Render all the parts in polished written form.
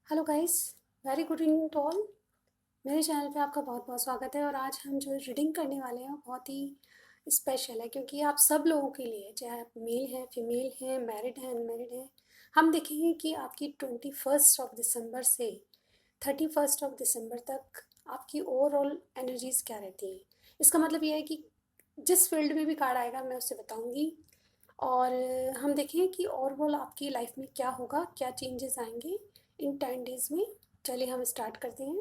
Hello guys, very good evening to all. मेरे channel पे आपका बहुत बहुत स्वागत है। और आज हम जो रीडिंग करने वाले हैं बहुत ही स्पेशल है, क्योंकि आप सब लोगों के लिए, चाहे आप मेल हैं, फीमेल हैं, मैरिड हैं, अनमैरिड हैं, हम देखेंगे कि आपकी 21 दिसंबर से 31 दिसंबर तक आपकी ओवरऑल एनर्जीज क्या रहती हैं। इसका मतलब ये है कि जिस फील्ड में भी कार्ड आएगा मैं उससे बताऊंगी। और हम देखें कि ओवरऑल आपकी लाइफ में क्या होगा, क्या चेंजेस आएंगे इन 10 डेज़ में। चलिए हम स्टार्ट करते हैं।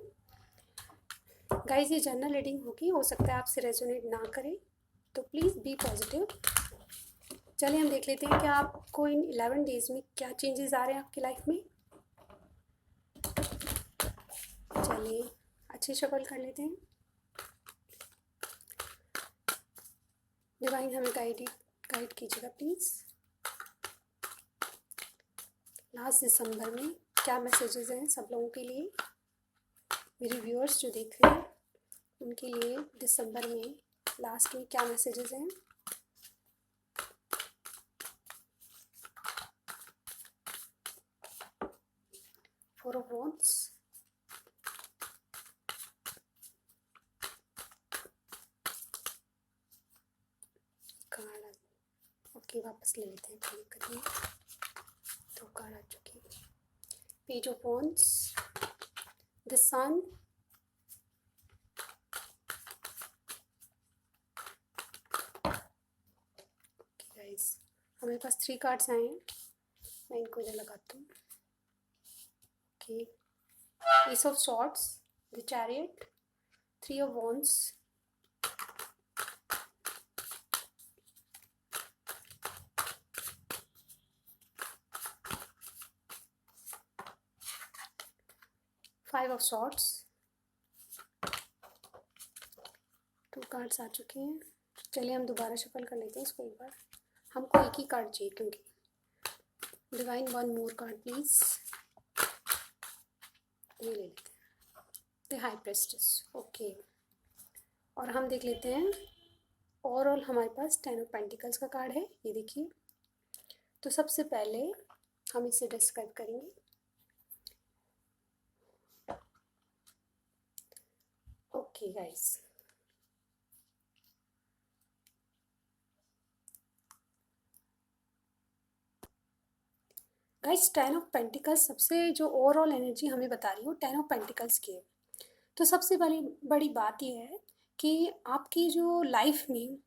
गाइस, ये जनरल रीडिंग होगी, हो सकता है आपसे रेजोनेट ना करे, तो प्लीज़ बी पॉजिटिव। चलिए हम देख लेते हैं कि आपको इन 11 डेज़ में क्या चेंजेस आ रहे हैं आपकी लाइफ में। चलिए अच्छी शफल कर लेते हैं। डिवाइन हमें गाइड कीजिएगा प्लीज़। लास्ट दिसंबर में क्या मैसेजेस हैं सब लोगों के लिए, मेरे व्यूअर्स जो देख रहे हैं उनके लिए दिसंबर में लास्ट में क्या मैसेजेस हैं। Four of wands, card. Okay, वापस ले लेते हैं, कोई दिक्कत नहीं। दो कार्ड आ चुकी है। Page of wands, the sun, guys हमारे पास 3 कार्ड्स आए हैं, मैं इनको इधर लगाती हूँ। Okay, ace of swords, the chariot, 3 of wands, 5 of swords. 2 cards आ चुके हैं। चलिए हम दोबारा शफल कर लेते हैं इसको एक बार। हमको एक ही कार्ड चाहिए, क्योंकि डिवाइन 1 मोर कार्ड प्लीज़। ये ले लेते हैं, द हाई प्रेस्टेस। ओके, और हम देख लेते हैं ओवरऑल हमारे पास 10 ऑफ पेंटिकल्स का कार्ड है, ये देखिए। तो सबसे पहले हम इसे डिस्क्राइब करेंगे। Okay guys, guys 10 of pentacles सबसे जो ओवरऑल एनर्जी हमें बता रही हो 10 ऑफ पेंटिकल्स की है। तो सबसे बड़ी बड़ी बात यह है कि आपकी जो लाइफ में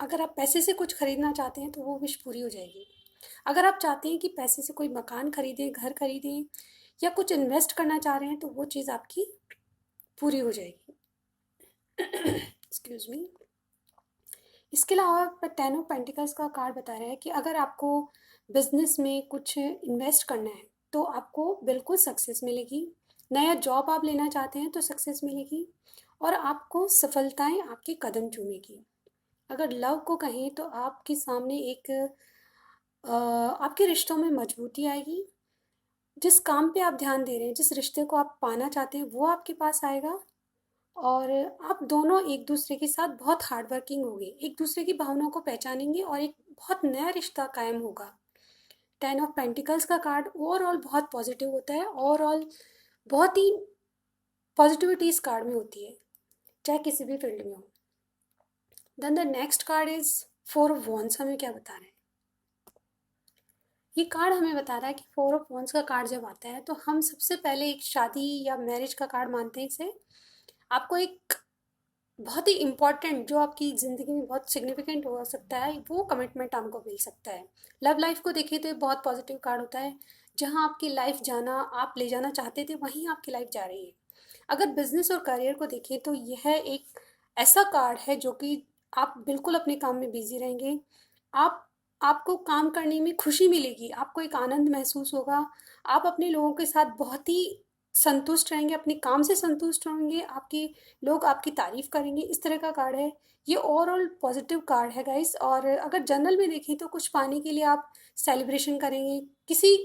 अगर आप पैसे से कुछ खरीदना चाहते हैं तो वो विश पूरी हो जाएगी। अगर आप चाहते हैं कि पैसे से कोई मकान खरीदें, घर खरीदें, या कुछ इन्वेस्ट करना चाह रहे हैं, तो वो चीज़ आपकी पूरी हो जाएगी। Excuse me. इसके अलावा 10 ऑफ पेंटिकल्स का कार्ड बता रहा है कि अगर आपको बिजनेस में कुछ इन्वेस्ट करना है तो आपको बिल्कुल सक्सेस मिलेगी। नया जॉब आप लेना चाहते हैं तो सक्सेस मिलेगी, और आपको सफलताएं आपके कदम चूमेगी। अगर लव को कहें तो आपके सामने एक आपके रिश्तों में मजबूती आएगी। जिस काम पे आप ध्यान दे रहे हैं, जिस रिश्ते को आप पाना चाहते हैं, वो आपके पास आएगा। और आप दोनों एक दूसरे के साथ बहुत हार्ड वर्किंग होंगे, एक दूसरे की भावनाओं को पहचानेंगे, और एक बहुत नया रिश्ता कायम होगा। 10 ऑफ पेंटिकल्स का कार्ड ओवरऑल बहुत पॉजिटिव होता है, ओवरऑल बहुत ही पॉजिटिविटी इस कार्ड में होती है, चाहे किसी भी फील्ड में हो। Then the next card is 4 of wands. हमें क्या बता रहे हैं ये कार्ड? हमें बता रहा है कि 4 ऑफ वॉन्ड्स का कार्ड जब आता है तो हम सबसे पहले एक शादी या मैरिज का कार्ड मानते हैं इसे। आपको एक बहुत ही इम्पॉर्टेंट, जो आपकी ज़िंदगी में बहुत सिग्निफिकेंट हो सकता है, वो कमिटमेंट आपको मिल सकता है। लव लाइफ को देखें तो ये बहुत पॉजिटिव कार्ड होता है। जहाँ आपकी लाइफ जाना, आप ले जाना चाहते थे, वहीं आपकी लाइफ जा रही है। अगर बिजनेस और करियर को देखें तो यह एक ऐसा कार्ड है जो कि आप बिल्कुल अपने काम में बिजी रहेंगे। आप आपको काम करने में खुशी मिलेगी, आपको एक आनंद महसूस होगा। आप अपने लोगों के साथ बहुत ही संतुष्ट रहेंगे, अपने काम से संतुष्ट होंगे, आपकी लोग आपकी तारीफ करेंगे। इस तरह का कार्ड है ये। ओवरऑल पॉजिटिव कार्ड है गाइस। और अगर जनरल में देखें तो कुछ पाने के लिए आप सेलिब्रेशन करेंगे। किसी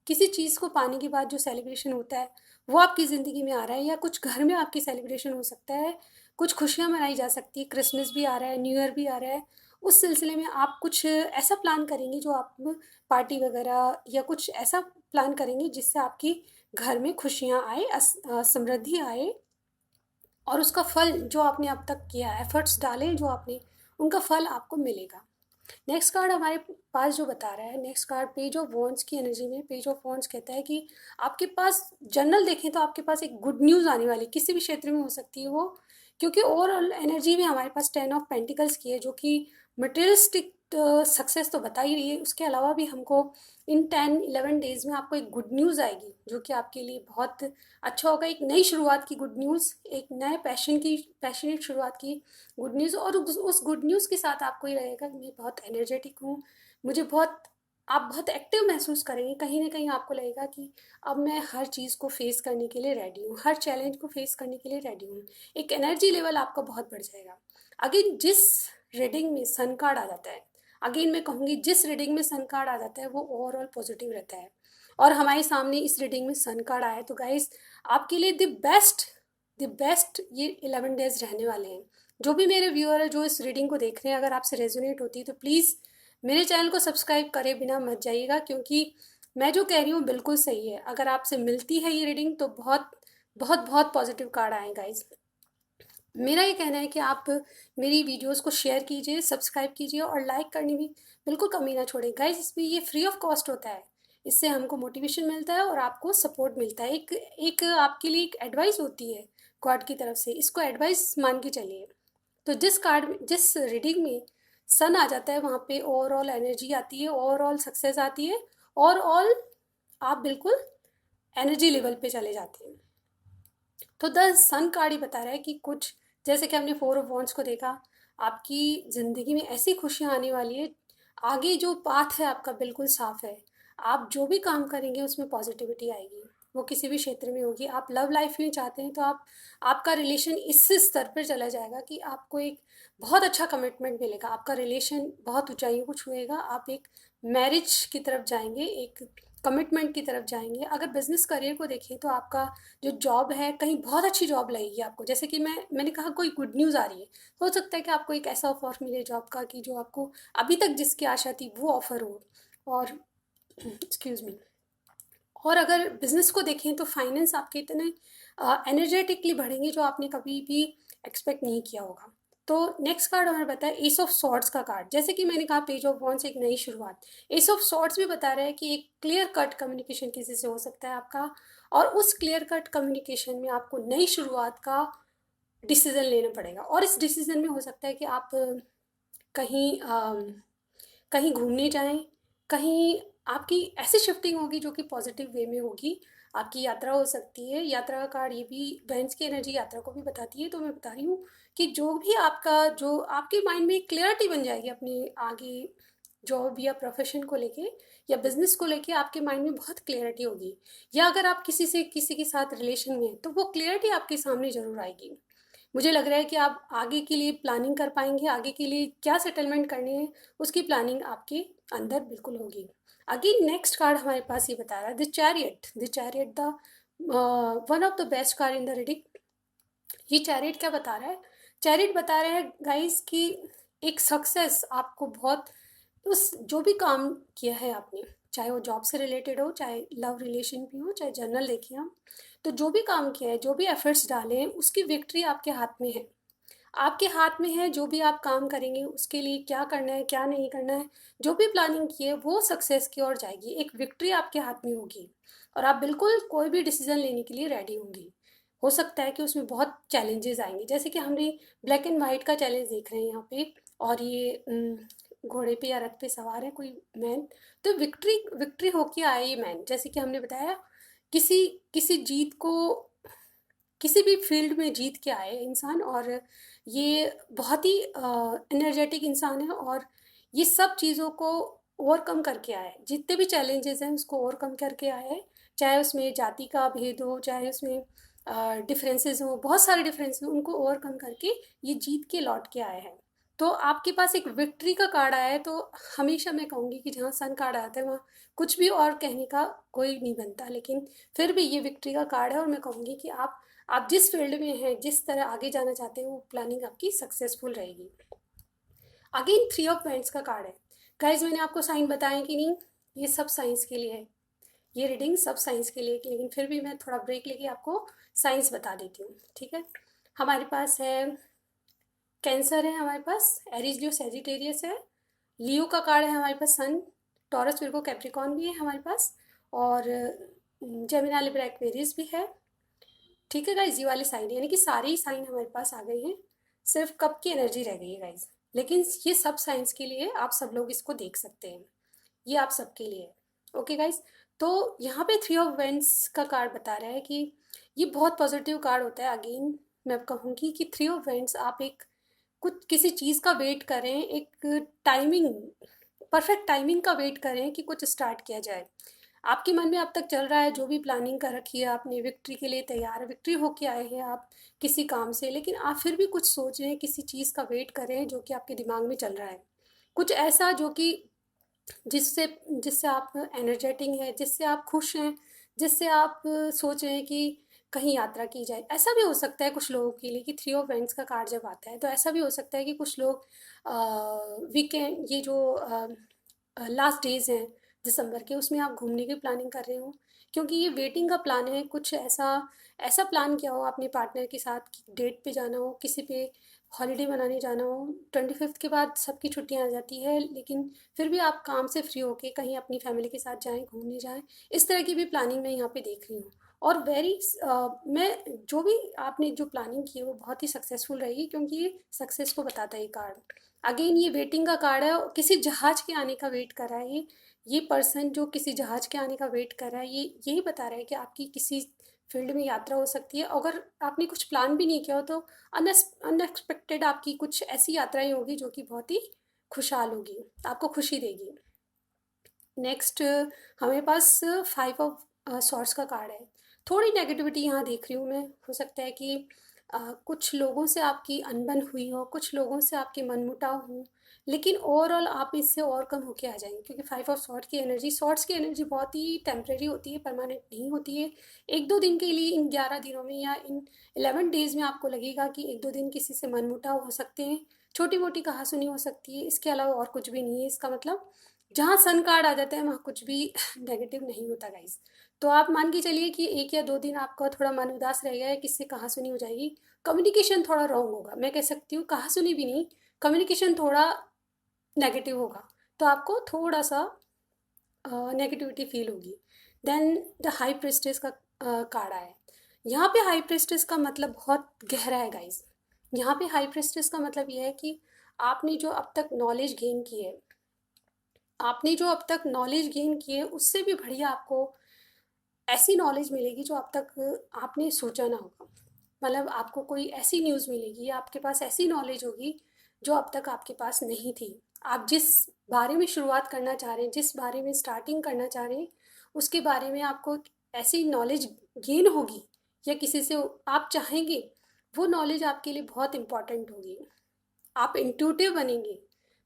किसी चीज़ को पाने के बाद जो सेलिब्रेशन होता है वो आपकी ज़िंदगी में आ रहा है, या कुछ घर में आपकी सेलिब्रेशन हो सकता है, कुछ खुशियाँ मनाई जा सकती है। क्रिसमस भी आ रहा है, न्यू ईयर भी आ रहा है, उस सिलसिले में आप कुछ ऐसा प्लान करेंगे जो आप पार्टी वगैरह या कुछ ऐसा प्लान करेंगे जिससे आपकी घर में खुशियाँ आए, समृद्धि आए, और उसका फल जो आपने अब तक किया, एफर्ट्स डाले जो आपने, उनका फल आपको मिलेगा। नेक्स्ट कार्ड हमारे पास जो बता रहा है, next card page of wands की एनर्जी में, पेज ऑफ वॉन्ड्स कहता है कि आपके पास जनरल देखें तो आपके पास एक गुड न्यूज़ आने वाली, किसी भी क्षेत्र में हो सकती है वो, क्योंकि ओवरऑल एनर्जी में हमारे पास 10 ऑफ पेंटिकल्स की है जो कि मटेरियलिस्टिक सक्सेस तो बता ही रही है। उसके अलावा भी हमको इन 10-11 डेज में आपको एक गुड न्यूज़ आएगी जो कि आपके लिए बहुत अच्छा होगा। एक नई शुरुआत की गुड न्यूज़, एक नए पैशनेट शुरुआत की गुड न्यूज़, और उस गुड न्यूज़ के साथ आपको ये रहेगा कि मैं बहुत एनर्जेटिक हूँ, मुझे बहुत, आप बहुत एक्टिव महसूस करेंगे। कहीं ना कहीं आपको लगेगा कि अब मैं हर चीज़ को फेस करने के लिए रेडी हूँ, हर चैलेंज को फेस करने के लिए रेडी हूँ। एक एनर्जी लेवल आपका बहुत बढ़ जाएगा। अगेन जिस रीडिंग में सन कार्ड आ जाता है, अगेन मैं कहूँगी जिस रीडिंग में सन कार्ड आ जाता है वो ओवरऑल पॉजिटिव रहता है, और हमारे सामने इस रीडिंग में सन कार्ड आया है, तो गाइस आपके लिए द बेस्ट ये 11 डेज रहने वाले हैं। जो भी मेरे व्यूअर है जो इस रीडिंग को देख रहे हैं, अगर आपसे रेजोनेट होती है तो प्लीज़ मेरे चैनल को सब्सक्राइब करे बिना मत जाइएगा, क्योंकि मैं जो कह रही हूँ बिल्कुल सही है। अगर आपसे मिलती है ये रीडिंग तो बहुत बहुत बहुत पॉजिटिव कार्ड आए गाइज। मेरा ये कहना है कि आप मेरी वीडियोस को शेयर कीजिए, सब्सक्राइब कीजिए, और लाइक करनी भी बिल्कुल कमी ना छोड़ें गाइज। इसमें ये फ्री ऑफ कॉस्ट होता है, इससे हमको मोटिवेशन मिलता है और आपको सपोर्ट मिलता है। एक एक आपके लिए एक एडवाइस होती है गॉड की तरफ से, इसको एडवाइस मान के चलिए। तो जिस रीडिंग में सन आ जाता है वहाँ पे ओवरऑल एनर्जी आती है, ओवरऑल सक्सेस आती है, ओवरऑल आप बिल्कुल एनर्जी लेवल पे चले जाते हैं। तो द सन कार्ड ही बता रहा है कि कुछ, जैसे कि हमने 4 ऑफ वॉन्ड्स को देखा, आपकी ज़िंदगी में ऐसी खुशियाँ आने वाली है, आगे जो पाथ है आपका बिल्कुल साफ है। आप जो भी काम करेंगे उसमें पॉजिटिविटी आएगी, वो किसी भी क्षेत्र में होगी। आप लव लाइफ में चाहते हैं तो आपका रिलेशन इस स्तर पर चला जाएगा कि आपको एक बहुत अच्छा कमिटमेंट मिलेगा, आपका रिलेशन बहुत ऊंचाइयों को छुएगा, आप एक मैरिज की तरफ जाएंगे, एक कमिटमेंट की तरफ जाएंगे। अगर बिजनेस करियर को देखें तो आपका जो जॉब है, कहीं बहुत अच्छी जॉब लगेगी आपको, जैसे कि मैंने कहा कोई गुड न्यूज़ आ रही है, हो सकता है कि आपको एक ऐसा ऑफर मिले जॉब का कि जो आपको अभी तक जिसकी आशा थी वो ऑफर हो। और एक्सक्यूज़ मी, और अगर बिजनेस को देखें तो फाइनेंस आपके इतने एनर्जेटिकली बढ़ेंगे जो आपने कभी भी एक्सपेक्ट नहीं किया होगा। तो नेक्स्ट कार्ड हमें बताया एस ऑफ सॉर्ड्स का कार्ड, जैसे कि मैंने कहा पेज ऑफ वॉन्ड्स एक नई शुरुआत। एस ऑफ सॉर्ड्स भी बता रहा है कि एक क्लियर कट कम्युनिकेशन किसी से हो सकता है आपका, और उस क्लियर कट कम्युनिकेशन में आपको नई शुरुआत का डिसीजन लेना पड़ेगा। और इस डिसीजन में हो सकता है कि आप कहीं कहीं घूमने जाएं, कहीं आपकी ऐसी शिफ्टिंग होगी जो कि पॉजिटिव वे में होगी। आपकी यात्रा हो सकती है, यात्रा का कार्ड ये भी बेंच की एनर्जी यात्रा को भी बताती है। तो मैं बता रही हूँ कि जो भी आपका, जो आपके माइंड में एक क्लियरिटी बन जाएगी अपने आगे जॉब या प्रोफेशन को लेके या बिजनेस को लेके, आपके माइंड में बहुत क्लियरिटी होगी। या अगर आप किसी के साथ रिलेशन में हैं तो वो क्लियरिटी आपके सामने ज़रूर आएगी। मुझे लग रहा है कि आप आगे के लिए प्लानिंग कर पाएंगे, आगे के लिए क्या सेटलमेंट करनी है उसकी प्लानिंग आपके अंदर बिल्कुल होगी। अगेन नेक्स्ट कार्ड हमारे पास ये बता रहा है the chariot the one of the best card in the reading. ये चैरियट क्या बता रहा है? चैरियट बता रहा है गाइस कि एक सक्सेस आपको बहुत, उस जो भी काम किया है आपने, चाहे वो जॉब से रिलेटेड हो, चाहे लव रिलेशन भी हो, चाहे जर्नल देखिए हम, तो जो भी काम किया है, जो भी एफर्ट्स डाले हैं, उसकी विक्ट्री आपके हाथ में है। आपके हाथ में है, जो भी आप काम करेंगे उसके लिए क्या करना है क्या नहीं करना है, जो भी प्लानिंग की है वो सक्सेस की ओर जाएगी, एक विक्ट्री आपके हाथ में होगी, और आप बिल्कुल कोई भी डिसीजन लेने के लिए रेडी होंगी। हो सकता है कि उसमें बहुत चैलेंजेस आएंगे, जैसे कि हमने ब्लैक एंड वाइट का चैलेंज देख रहे हैं यहाँ पे, और ये घोड़े पे या रथ पे सवार है कोई मैन, तो विक्ट्री विक्ट्री होके आए ये मैन। जैसे कि हमने बताया, किसी किसी जीत को, किसी भी फील्ड में जीत के आए इंसान, और ये बहुत ही एनर्जेटिक इंसान है, और ये सब चीज़ों को ओवरकम करके आया है, जितने भी चैलेंजेस हैं उसको ओवरकम करके आया है। चाहे उसमें जाति का भेद हो, चाहे उसमें डिफरेंसेस हो, बहुत सारे डिफरेंसेस, उनको ओवरकम करके ये जीत के लौट के आया है। तो आपके पास एक विक्ट्री का कार्ड आया है, तो हमेशा मैं कहूँगी कि जहाँ सन कार्ड आता है वहाँ कुछ भी और कहने का कोई नहीं बनता, लेकिन फिर भी ये विक्ट्री का कार्ड है, और मैं कहूँगी कि आप जिस फील्ड में हैं, जिस तरह आगे जाना चाहते हैं, वो प्लानिंग आपकी सक्सेसफुल रहेगी। अगेन थ्री ऑफ पेंट्स का कार्ड है। गाइज मैंने आपको साइन बताया कि नहीं, ये सब साइंस के लिए है, ये रीडिंग सब साइंस के लिए, लेकिन फिर भी मैं थोड़ा ब्रेक लेके आपको साइंस बता देती हूँ, ठीक है। हमारे पास है कैंसर है, हमारे पास एरीज लियो सेजिटेरियस है, लियो का कार्ड है हमारे पास सन, टॉरस विर्गो कैप्रिकॉर्न भी है हमारे पास, और जेमिनी लिब्रा एक्वेरियस भी है, ठीक है गाइज। ये वाले साइन यानी कि सारे ही साइन हमारे पास आ गए हैं, सिर्फ कप की एनर्जी रह गई है गाइज। लेकिन ये सब साइंस के लिए, आप सब लोग इसको देख सकते हैं, ये आप सबके लिए है, ओके गाइज। तो यहाँ पे थ्री ऑफ वेंट्स का कार्ड बता रहा है कि ये बहुत पॉजिटिव कार्ड होता है। अगेन मैं कहूँगी कि थ्री ऑफ वेंट्स, आप एक कुछ किसी चीज़ का वेट करें, एक टाइमिंग, परफेक्ट टाइमिंग का वेट करें कि कुछ स्टार्ट किया जाए। आपके मन में अब तक चल रहा है, जो भी प्लानिंग कर रखी है आपने, विक्ट्री के लिए तैयार है, विक्ट्री होके आए हैं आप किसी काम से, लेकिन आप फिर भी कुछ सोच रहे हैं, किसी चीज़ का वेट कर रहे हैं जो कि आपके दिमाग में चल रहा है, कुछ ऐसा जो कि जिससे जिससे आप एनर्जेटिक हैं, जिससे आप खुश हैं, जिससे आप सोच रहे हैं कि कहीं यात्रा की जाए। ऐसा भी हो सकता है कुछ लोगों के लिए कि थ्री ऑफ वेंट्स का कार्ड जब आता है तो ऐसा भी हो सकता है कि कुछ लोग वीकेंड, ये जो लास्ट डेज हैं दिसंबर के, उसमें आप घूमने की प्लानिंग कर रहे हो, क्योंकि ये वेटिंग का प्लान है। कुछ ऐसा ऐसा प्लान किया हो अपने पार्टनर के साथ कि डेट पे जाना हो, किसी पे हॉलीडे मनाने जाना हो। 25th के बाद सबकी छुट्टियां आ जाती है, लेकिन फिर भी आप काम से फ्री होके कहीं अपनी फैमिली के साथ जाएं, घूमने जाएं। इस तरह की भी प्लानिंग मैं यहाँ पे देख रही हूँ। और मैं जो भी आपने जो प्लानिंग की है वो बहुत ही सक्सेसफुल रहेगी, क्योंकि ये सक्सेस को बताता है ये कार्ड। अगेन ये वेटिंग का कार्ड है, किसी जहाज के आने का वेट कर रहा है ये पर्सन जो किसी जहाज के आने का वेट कर रहा है, ये यही बता रहा है कि आपकी किसी फील्ड में यात्रा हो सकती है। अगर आपने कुछ प्लान भी नहीं किया हो तो अनएक्सपेक्टेड आपकी कुछ ऐसी यात्राएं होगी जो कि बहुत ही खुशहाल होगी, आपको खुशी देगी। नेक्स्ट हमारे पास फाइव ऑफ सॉर्ड्स का कार्ड है। थोड़ी नेगेटिविटी यहाँ देख रही हूँ मैं, हो सकता है कि कुछ लोगों से आपकी अनबन हुई हो, कुछ लोगों से आपके मनमुटाव हो, लेकिन ओवरऑल आप इससे ओवरकम होके आ जाएंगे, क्योंकि फाइव ऑफ सॉर्ड्स की एनर्जी बहुत ही टेम्परेरी होती है, परमानेंट नहीं होती है। एक दो दिन के लिए, इन 11 दिनों में या इन 11 डेज में आपको लगेगा कि एक दो दिन किसी से मनमुटाव हो सकते हैं, छोटी मोटी कहासुनी हो सकती है, इसके अलावा और कुछ भी नहीं है। इसका मतलब जहाँ सन कार्ड आ जाता है वहाँ कुछ भी नेगेटिव नहीं होता गाइस। तो आप मान के चलिए कि एक या दो दिन आपका थोड़ा मन उदास रहेगा या किससे कहासुनी हो जाएगी, कम्युनिकेशन थोड़ा रॉन्ग होगा, मैं कह सकती हूँ कहासुनी भी नहीं, कम्युनिकेशन थोड़ा नेगेटिव होगा, तो आपको थोड़ा सा नेगेटिविटी फील होगी। देन द हाई प्रेस्टेस का कार्ड आया है। यहाँ पे हाई प्रेस्टेस का मतलब बहुत गहरा है गाइस। यहाँ पे हाई प्रेस्टेस का मतलब ये है कि आपने जो अब तक नॉलेज गेन की है, आपने जो अब तक नॉलेज गेन की है, उससे भी बढ़िया आपको ऐसी नॉलेज मिलेगी जो अब तक आपने सोचा ना होगा। मतलब आपको कोई ऐसी न्यूज़ मिलेगी, आपके पास ऐसी नॉलेज होगी जो अब तक आपके पास नहीं थी। आप जिस बारे में शुरुआत करना चाह रहे हैं, जिस बारे में स्टार्टिंग करना चाह रहे हैं, उसके बारे में आपको ऐसी नॉलेज गेन होगी, या किसी से आप चाहेंगे, वो नॉलेज आपके लिए बहुत इंपॉर्टेंट होगी। आप इंट्यूटिव बनेंगे,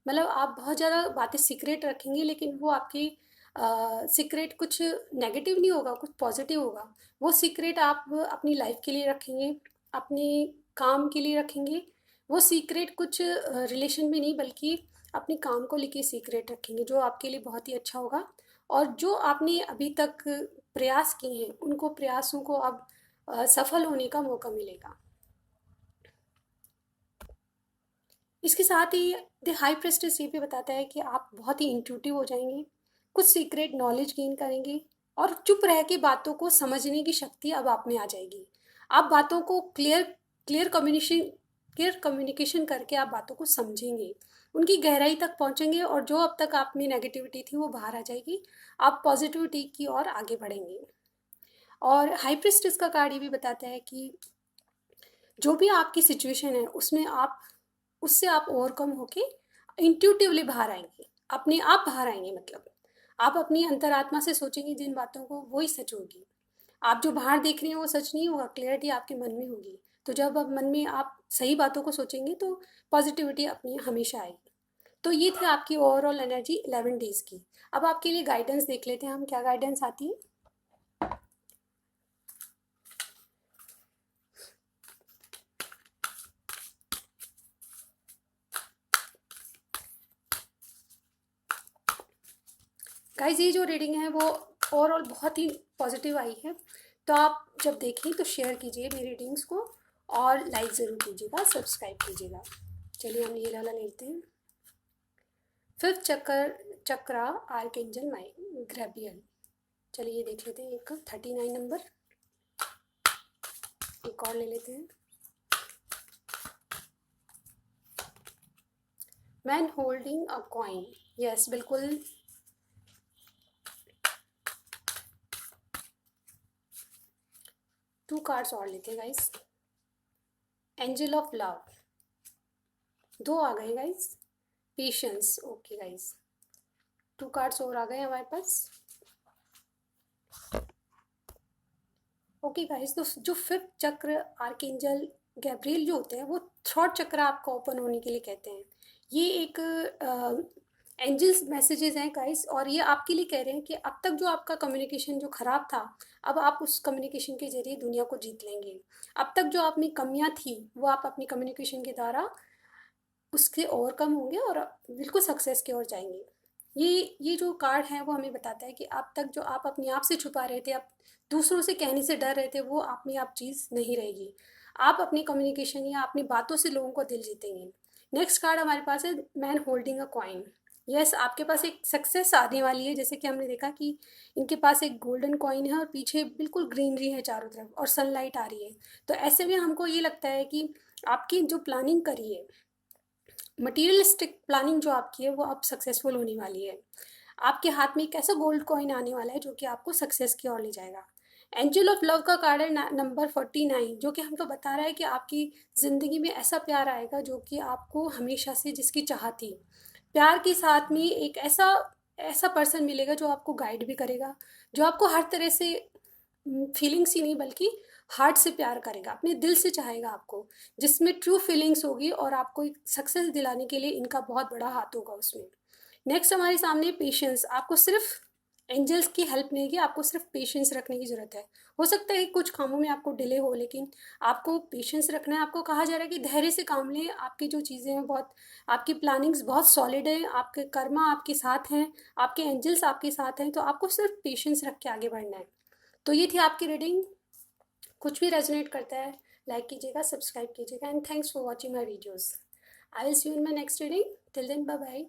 मतलब आप बहुत ज़्यादा बातें सीक्रेट रखेंगे, लेकिन वो आपकी सीक्रेट कुछ नेगेटिव नहीं होगा, कुछ पॉजिटिव होगा। वो सीक्रेट आप अपनी लाइफ के लिए रखेंगे, अपने काम के लिए रखेंगे। वो सीक्रेट कुछ रिलेशन में नहीं, बल्कि अपने काम को लेके सीक्रेट रखेंगे, जो आपके लिए बहुत ही अच्छा होगा। और जो आपने अभी तक प्रयास किए हैं, उनको प्रयासों को अब सफल होने का मौका मिलेगा। इसके साथ ही द हाई प्रेस्टिज ये भी बताता है कि आप बहुत ही इंट्यूटिव हो जाएंगे, कुछ सीक्रेट नॉलेज गेन करेंगे, और चुप रह के बातों को समझने की शक्ति अब आप में आ जाएगी। आप बातों को क्लियर कम्युनिकेशन करके आप बातों को समझेंगे, उनकी गहराई तक पहुंचेंगे, और जो अब तक आप में नेगेटिविटी थी वो बाहर आ जाएगी, आप पॉजिटिविटी की ओर आगे बढ़ेंगे। और हाई प्रेस्टिज का कार्ड ये भी बताता है कि जो भी आपकी सिचुएशन है उसमें आप उससे आप ओवरकम होके इंट्यूटिवली बाहर आएंगे, अपने आप बाहर आएंगे। मतलब आप अपनी अंतरात्मा से सोचेंगे जिन बातों को, वही सच होगी। आप जो बाहर देख रहे हैं वो सच नहीं होगा, क्लियरिटी आपके मन में होगी। तो जब अब मन में आप सही बातों को सोचेंगे तो पॉजिटिविटी अपनी हमेशा आएगी। तो ये थी आपकी ओवरऑल एनर्जी 11 डेज की। अब आपके लिए गाइडेंस देख लेते हैं हम, क्या गाइडेंस आती है। गाइज ये जो रीडिंग है वो ओवरऑल बहुत ही पॉजिटिव आई है, तो आप जब देखें तो शेयर कीजिए मेरी रीडिंग्स को और लाइक ज़रूर कीजिएगा, सब्सक्राइब कीजिएगा। चलिए हम ये वाला लेते हैं। फिफ्थ चक्रा आर्कएंजल माई ग्रेबियल। चलिए ये देख लेते हैं, एक 39 नंबर, एक और ले लेते हैं। Man holding a coin, yes बिल्कुल। टू कार्ड्स और लेते हैं गाइस। एंजल ऑफ लव, दो आ गए guys. Patience, okay guys, to cards और आ गए हमारे पास। ओके गाइस, तो जो फिफ्थ चक्र आर्कएंजल गैब्रियल जो होते हैं वो थ्रॉट चक्र आपका ओपन होने के लिए कहते हैं। ये एक एंजल्स मैसेजेस हैं गाइस, और ये आपके लिए कह रहे हैं कि अब तक जो आपका कम्युनिकेशन जो खराब था, अब आप उस कम्युनिकेशन के जरिए दुनिया को जीत लेंगे। अब तक जो आप में कमियां थी वो आप अपनी कम्युनिकेशन के द्वारा उसके ओवरकम होंगे और बिल्कुल सक्सेस की ओर जाएंगे। ये जो कार्ड है वो हमें बताता है कि अब तक जो आप अपने आप से छुपा रहे थे, आप दूसरों से कहने से डर रहे थे, वो आप में आप चीज़ नहीं रहेगी। आप अपनी कम्युनिकेशन या अपनी बातों से लोगों को दिल जीतेंगे। नेक्स्ट कार्ड हमारे पास है man holding a coin. Yes, आपके पास एक सक्सेस आने वाली है, जैसे कि हमने देखा कि इनके पास एक गोल्डन कॉइन है और पीछे बिल्कुल ग्रीनरी है चारों तरफ और सनलाइट आ रही है। तो ऐसे में हमको ये लगता है कि आपकी जो प्लानिंग करी है, मटेरियलिस्टिक प्लानिंग जो आपकी है वो अब सक्सेसफुल होने वाली है। आपके हाथ में एक ऐसा गोल्ड कॉइन आने वाला है जो कि आपको सक्सेस की ओर ले जाएगा। एंजल ऑफ लव का कार्ड है नंबर 49, जो कि हमको बता रहा है कि आपकी ज़िंदगी में ऐसा प्यार आएगा जो कि आपको हमेशा से जिसकी चाह थी। प्यार के साथ में एक ऐसा ऐसा पर्सन मिलेगा जो आपको गाइड भी करेगा, जो आपको हर तरह से फीलिंग्स ही नहीं बल्कि हार्ट से प्यार करेगा, अपने दिल से चाहेगा आपको, जिसमें ट्रू फीलिंग्स होगी और आपको एक सक्सेस दिलाने के लिए इनका बहुत बड़ा हाथ होगा उसमें। नेक्स्ट हमारे सामने पेशेंस, आपको सिर्फ एंजल्स की हेल्प नहीं है, आपको सिर्फ पेशेंस रखने की ज़रूरत है। हो सकता है कि कुछ कामों में आपको डिले हो, लेकिन आपको पेशेंस रखना है। आपको कहा जा रहा है कि धैर्य से काम लें, आपकी जो चीज़ें हैं बहुत, आपकी प्लानिंग्स बहुत सॉलिड है, आपके कर्मा आपके साथ हैं, आपके एंजल्स आपके साथ हैं, तो आपको सिर्फ पेशेंस रख के आगे बढ़ना है। तो ये थी आपकी रीडिंग। कुछ भी रेजोनेट करता है लाइक कीजिएगा, सब्सक्राइब कीजिएगा, and thanks for watching my videos. I will see you in my next reading. Till then bye bye.